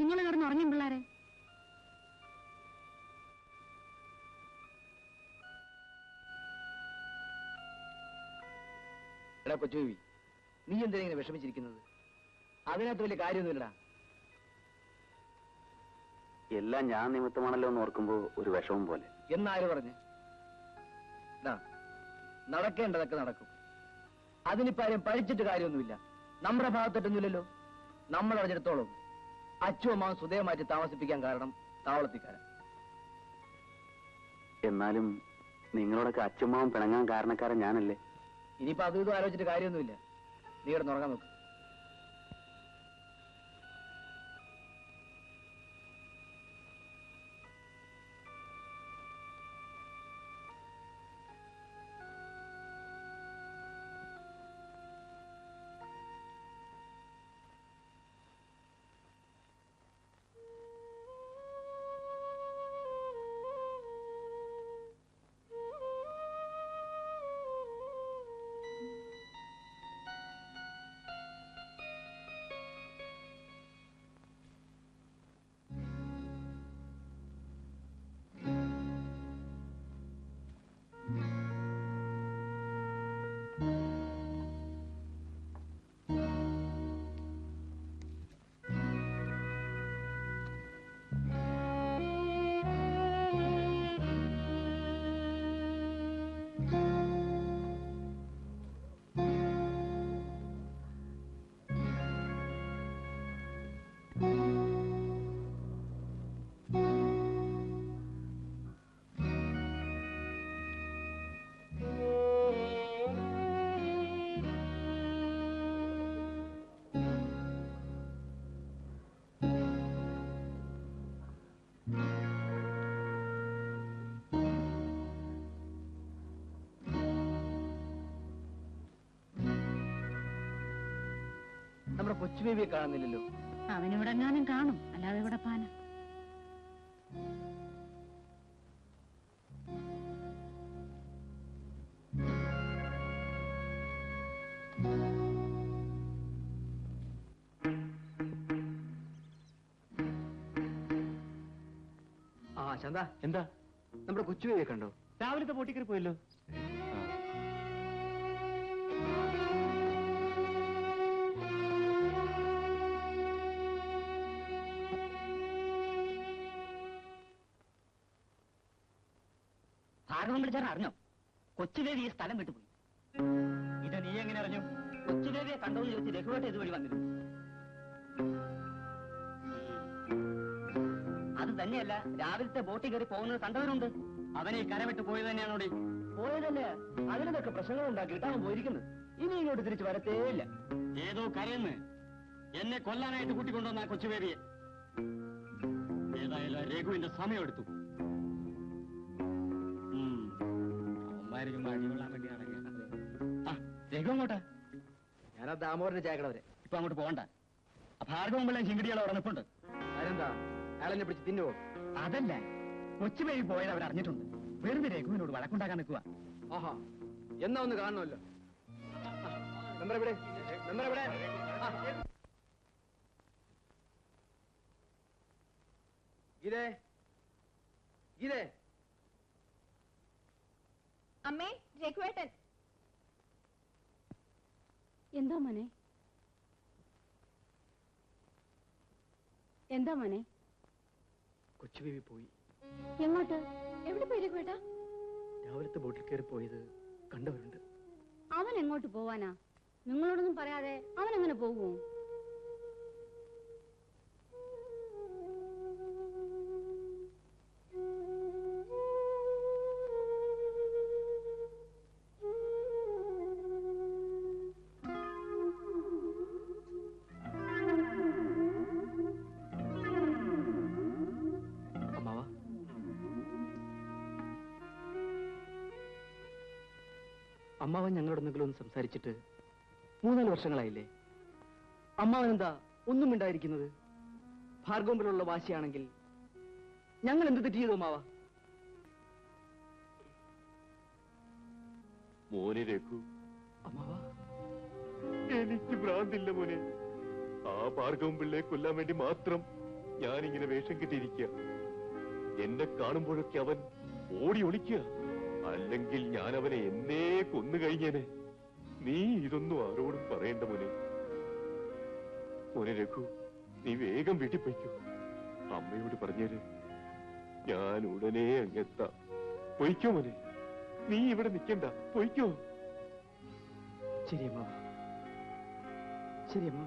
നിങ്ങൾ കിടന്ന് ഉറങ്ങും പിള്ളേരെ. എടാ കൊച്ചുബേബി, നീ എന്തിനാ ഇങ്ങനെ വിഷമിച്ചിരിക്കുന്നത്? അതിനകത്ത് വലിയ കാര്യമൊന്നുമില്ലടാ. എല്ലാം ഞാൻ നിമിത്തമാണല്ലോ എന്ന് ഓർക്കുമ്പോ ഒരു വിഷമം പോലെ. എന്നാര് പറഞ്ഞ്? നടക്കേണ്ടതൊക്കെ നടക്കും. അതിനിപ്പോ ആരും പഴിച്ചിട്ട് കാര്യമൊന്നുമില്ല. നമ്മുടെ ഭാഗത്തൊട്ടൊന്നുമില്ലല്ലോ. നമ്മൾ അറിഞ്ഞിടത്തോളം അച്ഛനും അമ്മാവും സുധയെ മാറ്റി താമസിപ്പിക്കാൻ കാരണം താവളത്തിക്കാരൻ. എന്നാലും നിങ്ങളോടൊക്കെ അച്ഛമ്മാവും പിണങ്ങാൻ കാരണക്കാരൻ ഞാനല്ലേ? ഇനിയിപ്പോ അതും ഇതും ആലോചിച്ചിട്ട് കാര്യമൊന്നുമില്ല. നീ കിടന്നുറങ്ങാൻ നോക്ക്. നമ്മുടെ കൊച്ചുബേബിയെ കാണുന്നില്ലല്ലോ. അവനിവിടെ എങ്ങാനും കാണും, അല്ലാതെ ഇവിടെ പാന. ആ ശാന്ത, എന്താ നമ്മുടെ കൊച്ചുബേബിയെ കണ്ടോ? രാവിലത്തെ പോട്ടിക്കറി പോയല്ലോ. ഭാർഗവൻ വിളിച്ചാൽ അറിഞ്ഞോ? കൊച്ചുബേബി ഈ സ്ഥലം വിട്ടുപോയി. ഇത് നീ എങ്ങനെ അറിഞ്ഞു? കൊച്ചുബേബിയെ കണ്ടോന്ന് ചോദിച്ച് രഘുവേട്ട ഇതുവഴി വന്നിരുന്നു. അത് തന്നെയല്ല, രാവിലത്തെ ബോട്ടിൽ കയറി പോകുന്നത് കണ്ടവരുണ്ട്. അവനെ ഈ കരവിട്ട് പോയത് തന്നെയാണോടി? പോയതല്ലേ, അതിനൊക്കെ പ്രശ്നങ്ങൾ ഉണ്ടാക്കിയിട്ട് അവൻ പോയിരിക്കുന്നത്. ഇനി ഇങ്ങോട്ട് തിരിച്ചു വരത്തേയില്ല. ഏതോ കരയെന്ന് എന്നെ കൊല്ലാനായിട്ട് കൂട്ടിക്കൊണ്ടുവന്ന കൊച്ചുബേബിയെ. ഏതായാലും രഘുവിന്റെ സമയമെടുത്തു. രഘു അങ്ങോട്ടാ? ഞാനാ ദാമോദരന്റെ ചായക്കട വരെ. ഇപ്പൊ അങ്ങോട്ട് പോകണ്ട. ഭാർഗവൻ പിള്ളേം ചിങ്കിടികളെ അവിടെ നിൽപ്പുണ്ട്. അതെന്താ, അയാളെന്നെ പിടിച്ച് തിന്നുവോ? അതല്ല, കൊച്ചുബേബി പോയത് അവർ അറിഞ്ഞിട്ടുണ്ട്. വെറുതെ രഘുവിനോട് വഴക്കുണ്ടാക്കാൻ നിൽക്കുക. ആഹാ, എന്നാ ഒന്ന് കാണണമല്ലോ. മെമ്പർ എവിടെ? മെമ്പർ എവിടെ? ഗീതേ, ഗീതേ. അമ്മേ, രഘുവേട്ടൻ. എന്താ മോനെ? എന്താ മോനെ? കൊച്ചുബേബി പോയി. എങ്ങോട്ട്? എവിടെ പോയി രഘുവേട്ടാ? രാവിലത്തെ ബോട്ടിൽ കയറി പോയത് കണ്ടവരുണ്ട്. അവൻ എങ്ങോട്ട് പോവാനാ? നിങ്ങളോടൊന്നും പറയാതെ അവൻ എങ്ങനെ പോകുമോ? അമ്മാവൻ ഞങ്ങളോട് എന്തെങ്കിലും ഒന്ന് സംസാരിച്ചിട്ട് 3-4 വർഷങ്ങളായില്ലേ? അമ്മാവൻ എന്താ ഒന്നും മിണ്ടായിരിക്കുന്നത്? ഭാർഗവമ്പിലുള്ള വാശിയാണെങ്കിൽ ഞങ്ങൾ എന്ത് തെറ്റ് ചെയ്തു അമ്മാവ? മോനെ രഘു, അമ്മാവ, എനിക്ക് ഭ്രാന്തില്ല മോനെ. ആ ഭാർഗവൻ പിള്ളയെ കൊല്ലാൻ വേണ്ടി മാത്രം ഞാനിങ്ങനെ വേഷം കെട്ടിയിരിക്കുക. എന്നെ കാണുമ്പോഴൊക്കെ അവൻ ഓടി ഒളിക്കുക. അല്ലെങ്കിൽ ഞാൻ അവനെ എന്നേ കൊന്നു കഴിഞ്ഞേനെ. നീ ഇതൊന്നും ആരോടും പറയണ്ട മോനെ. മോനെ രഘു, നീ വേഗം വീട്ടിൽ പോയിക്കോ. അമ്മയോട് പറഞ്ഞേര്, ഞാൻ ഉടനെ അങ്ങെത്താം. പൊയ്ക്കോ മോനെ, നീ ഇവിടെ നിൽക്കണ്ട, പൊയ്ക്കോ. ശരിയമ്മ, ശരിയമ്മ.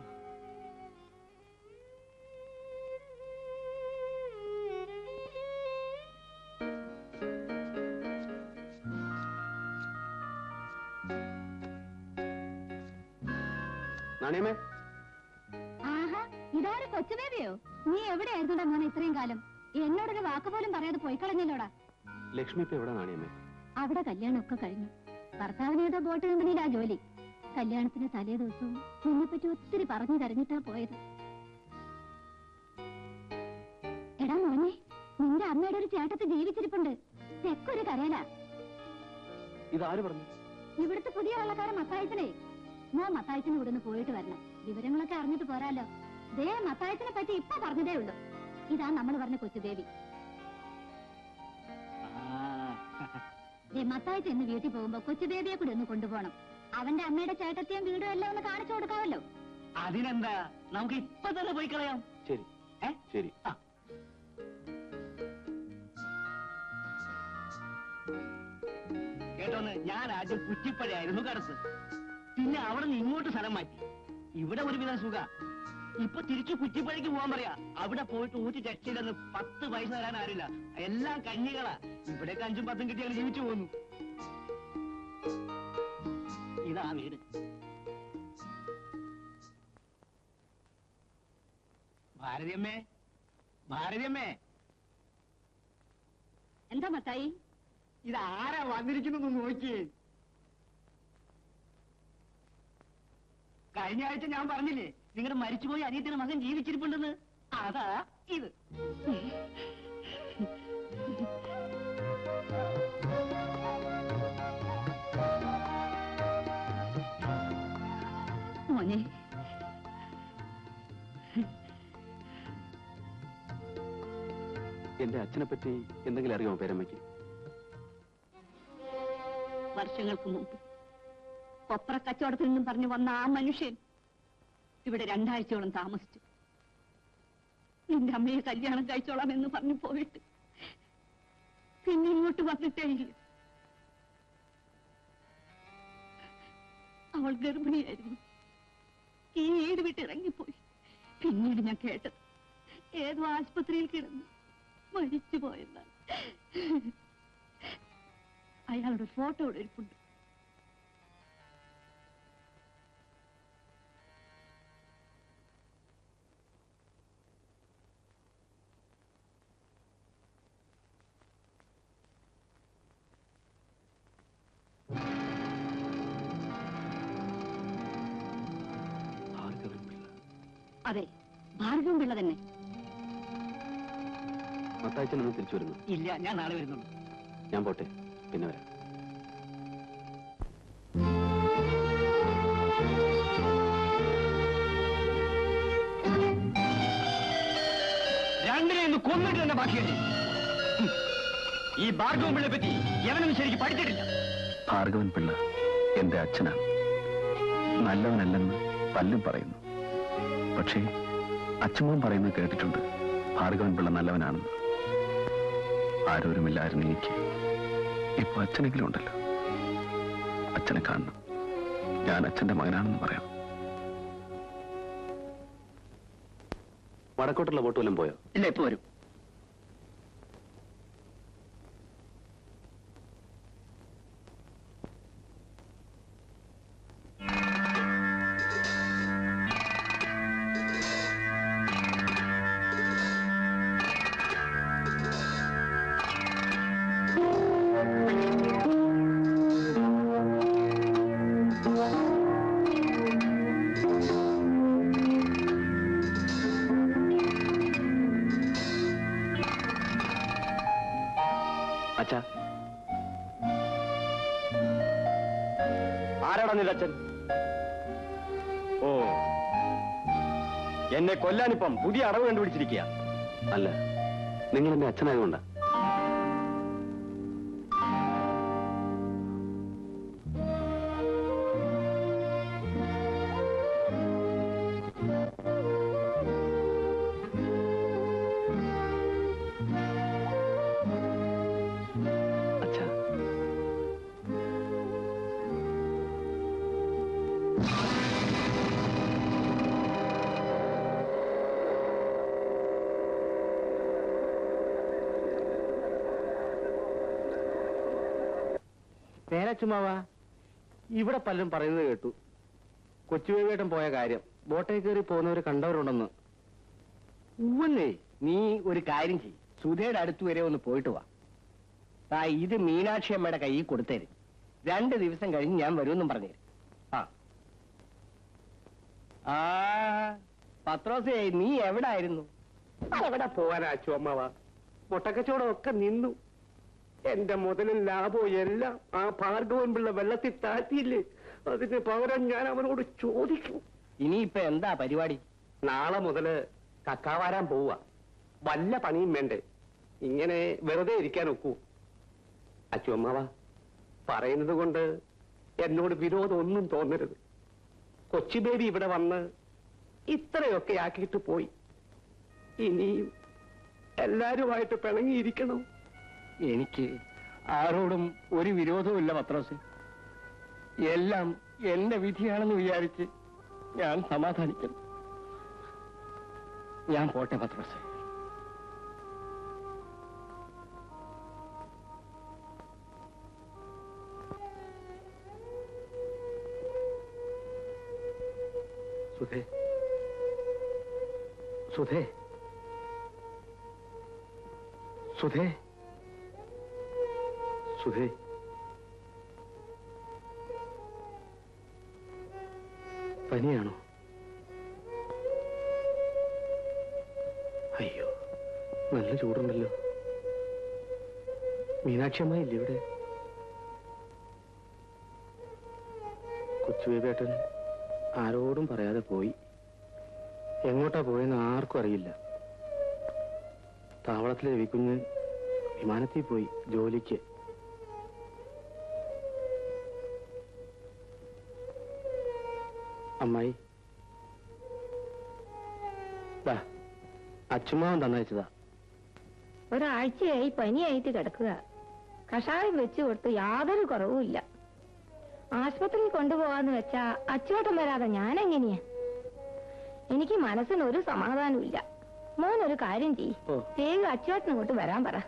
നാണിയമ്മേ, ആഹാ, ഇതാര് കൊച്ചുബേബിയോ? നീ എവിടെയായിരുന്നുടാ മോനെ ഇത്രയും കാലം? എന്നോടൊരു വാക്ക് പോലും പറയാതെ പോയി കളഞ്ഞല്ലോടാ. ലക്ഷ്മി ഇപ്പൊ എവിടെ നാണിയമ്മേ? അവിടെ കല്യാണമൊക്കെ കഴിഞ്ഞു. ഭർത്താവിനേതോ ബോട്ട് കമ്പനിയിലാ ജോലി. കല്യാണത്തിന് തലേ ദിവസവും നിന്നെപ്പറ്റി ഒത്തിരി പറഞ്ഞു തരഞ്ഞിട്ടാ പോയത്. എടാ മോനെ, നിന്റെ അമ്മയുടെ ഒരു ചേട്ടത്ത് ജീവിച്ചിരിപ്പുണ്ട്. തെക്കൊരു കരയില. ഇതാര് പറഞ്ഞു? ഇവിടുത്തെ പുതിയ വള്ളക്കാരൻ മത്തായച്ചനെ. മോൻ മത്തായച്ചനെ ഇവിടെ നിന്ന് പോയിട്ട് വരണം. വിവരങ്ങളൊക്കെ അറിഞ്ഞിട്ട് പോരാലോ. ദേ, മത്തായച്ചനെ പറ്റി ഇപ്പൊ പറഞ്ഞതേ ഉള്ളൂ. ഇതാ നമ്മൾ പറഞ്ഞ കൊച്ചുദേവി. മത്തായച്ച എന്ന് വീട്ടിൽ പോകുമ്പോ കൊച്ചുദേവിയെ കൂടി ഒന്ന് കൊണ്ടുപോകണം. അവന്റെ അമ്മയുടെ ചേട്ടത്തെയും വീടും എല്ലാം ഒന്ന് കാണിച്ചു കൊടുക്കാമല്ലോ. അതിനെന്താ, നമുക്ക് ഇപ്പൊ തന്നെ പോയി കളയാം. ശരി ശരി. കേട്ടോന്ന്, ഞാൻ ആദ്യം കുറ്റിപ്പഴയായിരുന്നു കടത്ത്. പിന്നെ അവിടെ നിന്ന് ഇങ്ങോട്ട് സ്ഥലം മാറ്റി. ഇവിടെ ഒരുവിധം സുഖ. ഇപ്പൊ തിരിച്ചു കുറ്റിപ്പഴയ്ക്ക് പോകാൻ പറയാ. അവിടെ പോയിട്ട് ഊറ്റി രക്ഷയില്ലെന്ന് 10 പൈസ തരാൻ ആരില്ല. എല്ലാം കഞ്ഞികളാ. ഇവിടേക്ക് 5ഉം 10ഉം കിട്ടിയാൽ ജീവിച്ചു പോന്നു. ഇതാ വീട്. ഭാരതിയമ്മേ, ഭാരതിയമ്മേ. എന്താ മത്തായി? ഇതാരാ വന്നിരിക്കുന്നു നോക്കിയേ. കഴിഞ്ഞ ആഴ്ച ഞാൻ പറഞ്ഞില്ലേ നിങ്ങളുടെ മരിച്ചുപോയി അനിയത്തിന്റെ മകൻ ജീവിച്ചിരിപ്പുണ്ടെന്ന്? അതാ ഇത്. മോനെ, എന്റെ അച്ഛനെ പറ്റി എന്തെങ്കിലും അറിയാമോ പേരമ്മയ്ക്ക്? വർഷങ്ങൾക്ക് മുമ്പ് കൊപ്ര കച്ചവടത്തിൽ നിന്നും പറഞ്ഞു വന്ന ആ മനുഷ്യൻ ഇവിടെ 2 ആഴ്ചയോളം താമസിച്ചു. നിന്റെ അമ്മയെ കല്യാണം കഴിച്ചോളാം എന്ന് പറഞ്ഞു പോയിട്ട് പിന്നെ ഇങ്ങോട്ട് വന്നിട്ടേ ഇല്ല. അവൾ ഗർഭിണിയായിരുന്നു. ഈ വീട് വിട്ട് ഇറങ്ങിപ്പോയി. പിന്നീട് ഞാൻ കേട്ടത് ഏതോ ആശുപത്രിയിൽ കിടന്ന് മരിച്ചു പോയെന്നാണ്. അയാളുടെ ഫോട്ടോ ഇവിടെ ഇരിപ്പുണ്ട്. അതെ, ഭാർഗവൻ പിള്ള തന്നെ. മത്തായച്ചനൊന്ന് തിരിച്ചു വരുന്നു? ഇല്ല, ഞാൻ നാളെ വരുന്നുള്ളൂ. ഞാൻ പോട്ടെ, പിന്നെ വരാം. രണ്ടിനെ ഒന്ന് കൊന്നിട്ട് തന്നെ ബാക്കിയല്ലേ. ഈ ഭാർഗവൻ പിള്ളയെ പറ്റി എവനും ശരിക്കും പഠിച്ചിട്ടില്ല. ഭാർഗവൻ പിള്ള എന്റെ അച്ഛനാണ്. നല്ലവനല്ലെന്ന് പലരും പറയുന്നു. പക്ഷേ അച്ഛമ്മൻ പറയുന്നത് കേട്ടിട്ടുണ്ട്, ഭാർഗവൻ പിള്ള നല്ലവനാണെന്ന്. ആരോരുമില്ലായിരുന്നു എനിക്ക്. ഇപ്പൊ അച്ഛനെങ്കിലും ഉണ്ടല്ലോ. അച്ഛനെ കാണണം. ഞാൻ അച്ഛന്റെ മകനാണെന്ന് പറയാം. വടക്കോട്ടുള്ള ബോട്ട് വല്ലതും പോയോ? ഇല്ല, ഇപ്പൊ വരും. അച്ഛാ, ആരാടാ നിന്റെ അച്ഛൻ? ഓ, എന്നെ കൊല്ലാനിപ്പം പുതിയ അടവ് കണ്ടുപിടിച്ചിരിക്കുക. അല്ല, നിങ്ങൾ എന്റെ അച്ഛനായതുകൊണ്ടാ. ചുമ്മാവാ, ഇവിടെ പലരും പറയുന്നത് കേട്ടു. കൊച്ചുവേട്ടൻ പോയ കാര്യം ബോട്ടേ കയറി പോകുന്നവര് കണ്ടവരുണ്ടെന്ന്. ഉവ്വന്നേ, നീ ഒരു കാര്യം ചെയ്യും, സുധയുടെ അടുത്ത് വരെ ഒന്ന് പോയിട്ട് വാ. ഇത് മീനാക്ഷി അമ്മയുടെ കയ്യിൽ കൊടുത്തേര്. 2 ദിവസം കഴിഞ്ഞ് ഞാൻ വരുമെന്നും പറഞ്ഞേര്. ആ പത്രോസേ, നീ എവിടായിരുന്നു? എവിടെ പോവാനാ അച്ചുമ്മവാ? മുട്ടക്കച്ചവടം ഒക്കെ നിന്നു. എന്റെ മുതലും ലാഭവും എല്ലാം ആ ഭാർഗവൻ പിള്ള വെള്ളത്തിൽ താഴ്ത്തിയില്ലേ, അതിന് പകരം ഞാൻ അവനോട് ചോദിക്കും. ഇനിയിപ്പൊ എന്താ പരിപാടി? നാളെ മുതല് കക്കാവാരാൻ പോവുക. വല്ല പണിയും വേണ്ടേ, ഇങ്ങനെ വെറുതെ ഇരിക്കാൻ ഒക്കൂ. അച്ചുമ്മവാ, പറയുന്നത് കൊണ്ട് എന്നോട് വിരോധം ഒന്നും തോന്നരുത്. കൊച്ചു ബേബി ഇവിടെ വന്ന് ഇത്രയൊക്കെ ആക്കിയിട്ട് പോയി. ഇനിയും എല്ലാരുമായിട്ട് പിണങ്ങിയിരിക്കണം. എനിക്ക് ആരോടും ഒരു വിരോധവുമില്ല പത്രോസ്. എല്ലാം എന്റെ വിധിയാണെന്ന് വിചാരിച്ച് ഞാൻ സമാധാനിക്കുന്നു. ഞാൻ പോട്ടെ പത്രോസ്. സുധേ, സുധേ, സുധേ, സുധേ, പനിയാണോ? അയ്യോ, നല്ല ചൂടുണ്ടല്ലോ. മീനാക്ഷി ഇല്ലേ ഇവിടെ? കൊച്ചുബേബേട്ടൻ ആരോടും പറയാതെ പോയി. എങ്ങോട്ടാ പോയെന്ന് ആർക്കും അറിയില്ല. താവളത്തിലെ രവിക്കുഞ്ഞ് വിമാനത്തിൽ പോയി ജോലിക്ക്. അമ്മായി, അച്ചുമാവൻ തന്നയച്ചതാ. ഒരാഴ്ചയായി പനിയായിട്ട് കിടക്കുക. കഷായം വെച്ചു കൊടുത്ത് യാതൊരു കുറവുമില്ല. ആശുപത്രിയിൽ കൊണ്ടുപോകാന്ന് വെച്ചാ അച്ചുവേട്ടൻ വരാതെ ഞാനെങ്ങനെയാ? എനിക്ക് മനസ്സിനൊരു സമാധാനവും ഇല്ല. മോനൊരു കാര്യം ചെയ്യ്, വേഗം അച്ചുവേട്ടൻ ഇങ്ങോട്ട് വരാൻ പറ.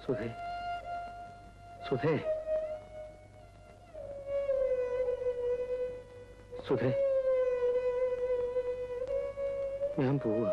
സുധേ, സുധേ, സുധേ, ഞാൻ പോവാ.